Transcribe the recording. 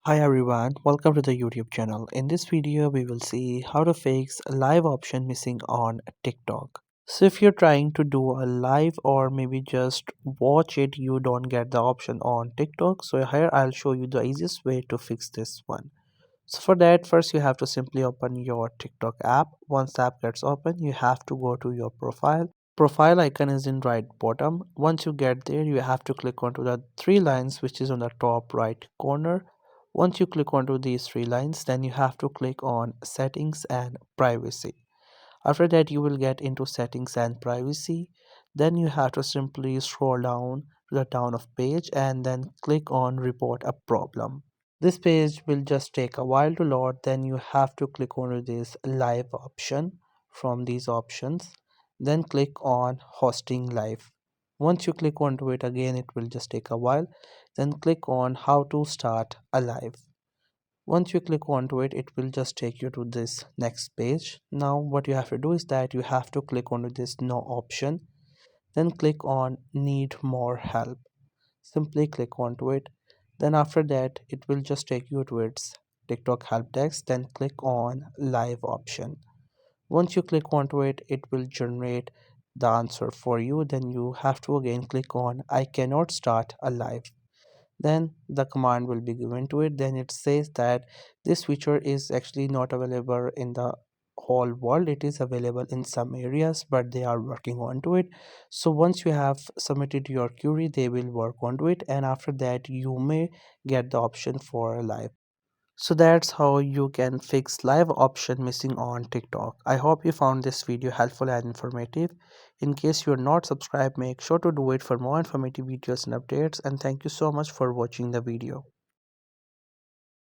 Hi everyone, welcome to the YouTube channel. In this video, we will see how to fix a live option missing on TikTok. So if you're trying to do a live or maybe just watch it, you don't get the option on TikTok. So here I'll show you the easiest way to fix this one. So for that, first you have to simply open your TikTok app. Once the app gets open, you have to go to your profile. Profile icon is in right bottom. Once you get there, you have to click onto the three lines which is on the top right corner. Once you click onto these three lines, then you have to click on settings and privacy. After that, you will get into settings and privacy. Then you have to simply scroll down to the down of page and then click on report a problem. This page will just take a while to load. Then you have to click on this live option from these options. Then click on hosting live. Once you click onto it again, it will just take a while. Then click on how to start a live. Once you click onto it, it will just take you to this next page. Now what you have to do is that you have to click onto this no option. Then click on need more help. Simply click onto it. Then after that, it will just take you to its TikTok help desk. Then click on live option. Once you click onto it, it will generate the answer for you. Then you have to again click on I cannot start a live. Then the command will be given to it. Then it says that this feature is actually not available in the whole world. It is available in some areas, but they are working onto it. So once you have submitted your query, they will work onto it, and after that you may get the option for live. So that's how you can fix live option missing on TikTok. I hope you found this video helpful and informative. In case you're not subscribed, make sure to do it for more informative videos and updates. And thank you so much for watching the video.